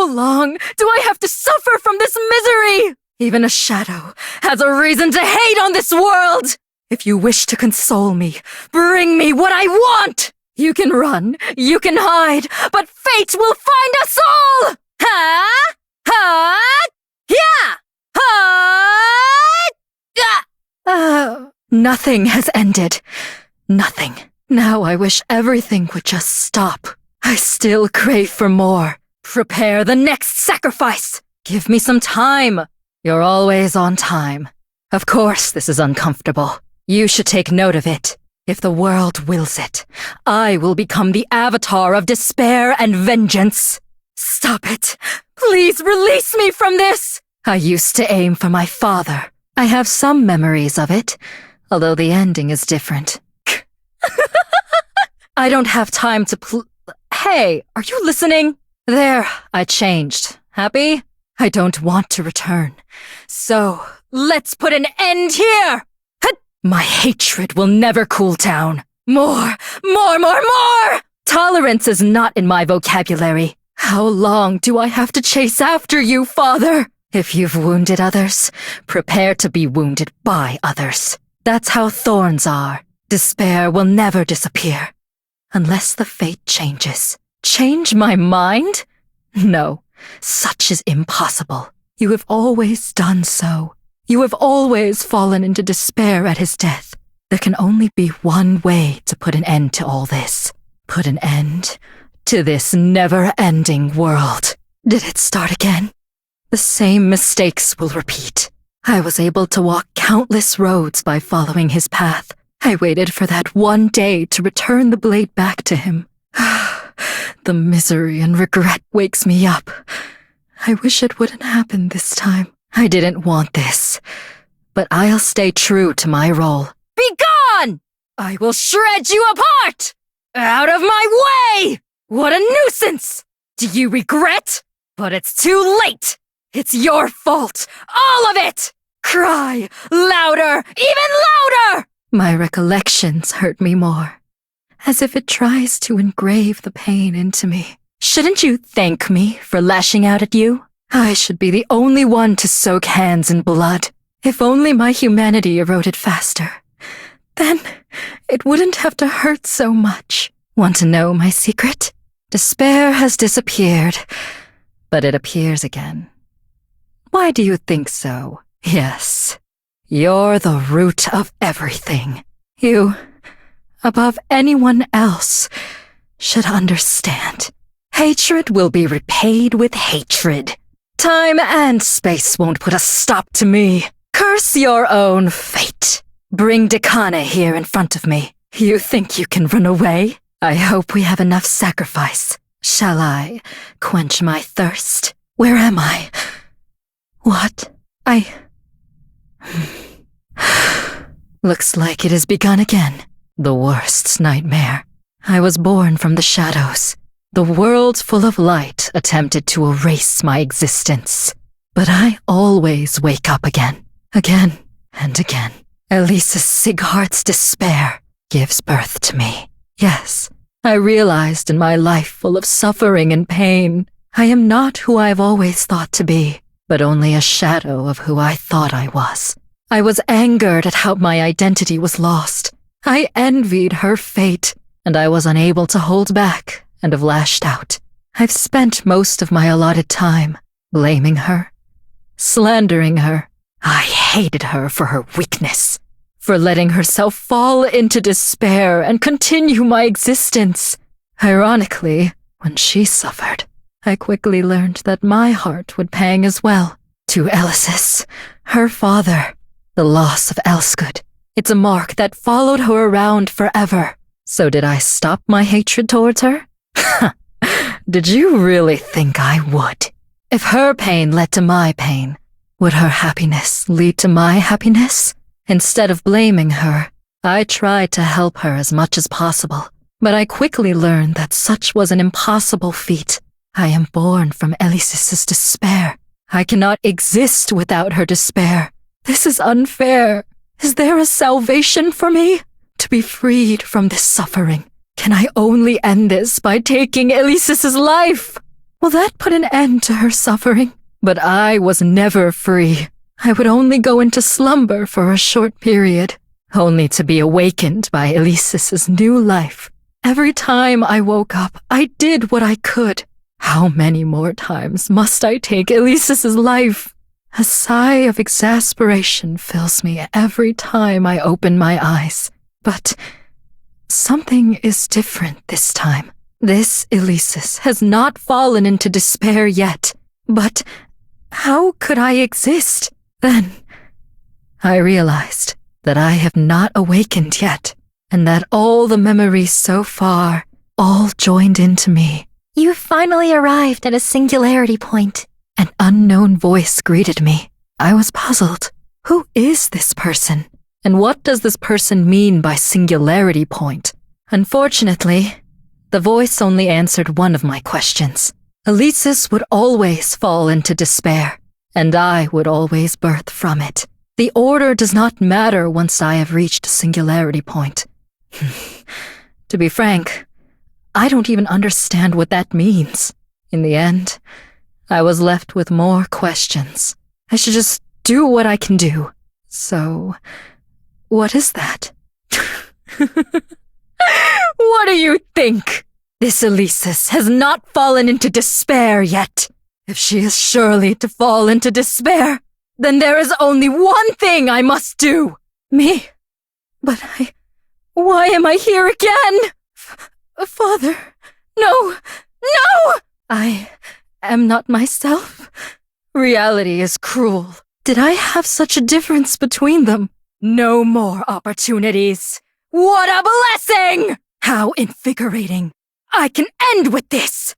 long do I have to suffer from this misery? Even a shadow has a reason to hate on this world. If you wish to console me, bring me what I want. You can run, you can hide, but fate will find us all! Ha! Ha! Yeah! Ha! Yeah! Nothing has ended. Nothing. Now I wish everything would just stop. I still crave for more. Prepare the next sacrifice. Give me some time. You're always on time. Of course this is uncomfortable. You should take note of it. If the world wills it, I will become the avatar of despair and vengeance. Stop it. Please release me from this. I used to aim for my father. I have some memories of it, although the ending is different. I don't have time to Hey, are you listening? There, I changed. Happy? I don't want to return. So, let's put an end here! My hatred will never cool down. More! Tolerance is not in my vocabulary. How long do I have to chase after you, Father? If you've wounded others, prepare to be wounded by others. That's how thorns are. Despair will never disappear. Unless the fate changes. Change my mind? No, such is impossible. You have always done so. You have always fallen into despair at his death. There can only be one way to put an end to all this. Put an end to this never-ending world. Did it start again? The same mistakes will repeat. I was able to walk countless roads by following his path. I waited for that one day to return the blade back to him. The misery and regret wakes me up. I wish it wouldn't happen this time. I didn't want this, but I'll stay true to my role. Be gone! I will shred you apart! Out of my way! What a nuisance! Do you regret? But it's too late! It's your fault! All of it! Cry! Louder! Even louder! My recollections hurt me more, as if it tries to engrave the pain into me. Shouldn't you thank me for lashing out at you? I should be the only one to soak hands in blood. If only my humanity eroded faster. Then it wouldn't have to hurt so much. Want to know my secret? Despair has disappeared, but it appears again. Why do you think so? Yes, you're the root of everything. You, above anyone else, should understand. Hatred will be repaid with hatred. Time and space won't put a stop to me. Curse your own fate. Bring Dekane here in front of me. You think you can run away? I hope we have enough sacrifice. Shall I quench my thirst? Where am I? What? Looks like it has begun again. The worst nightmare. I was born from the shadows. The world full of light attempted to erase my existence. But I always wake up again and again. Elesis Sighart's despair gives birth to me. Yes, I realized in my life full of suffering and pain, I am not who I've always thought to be, but only a shadow of who I thought I was. I was angered at how my identity was lost. I envied her fate, and I was unable to hold back and have lashed out. I've spent most of my allotted time blaming her, slandering her. I hated her for her weakness, for letting herself fall into despair and continue my existence. Ironically, when she suffered, I quickly learned that my heart would pang as well. To Elesis, her father, the loss of Elskud. It's a mark that followed her around forever. So did I stop my hatred towards her? Did you really think I would? If her pain led to my pain, would her happiness lead to my happiness? Instead of blaming her, I tried to help her as much as possible, but I quickly learned that such was an impossible feat. I am born from Elisis's despair. I cannot exist without her despair. This is unfair. Is there a salvation for me? To be freed from this suffering? Can I only end this by taking Elisis's life? Will that put an end to her suffering? But I was never free. I would only go into slumber for a short period, only to be awakened by Elisis's new life. Every time I woke up, I did what I could. How many more times must I take Elisis's life? A sigh of exasperation fills me every time I open my eyes. But something is different this time. This Elesis has not fallen into despair yet. But how could I exist? Then I realized that I have not awakened yet, and that all the memories so far all joined into me. You finally arrived at a singularity point. An unknown voice greeted me. I was puzzled. Who is this person? And what does this person mean by singularity point? Unfortunately, the voice only answered one of my questions. Elesis would always fall into despair, and I would always birth from it. The order does not matter once I have reached a singularity point. To be frank, I don't even understand what that means. In the end, I was left with more questions. I should just do what I can do. So, what is that? What do you think? This Elesis has not fallen into despair yet. If she is surely to fall into despair, then there is only one thing I must do. Me? But why am I here again? Father, no! I am not myself. Reality is cruel. Did I have such a difference between them? No more opportunities. What a blessing! How invigorating. I can end with this.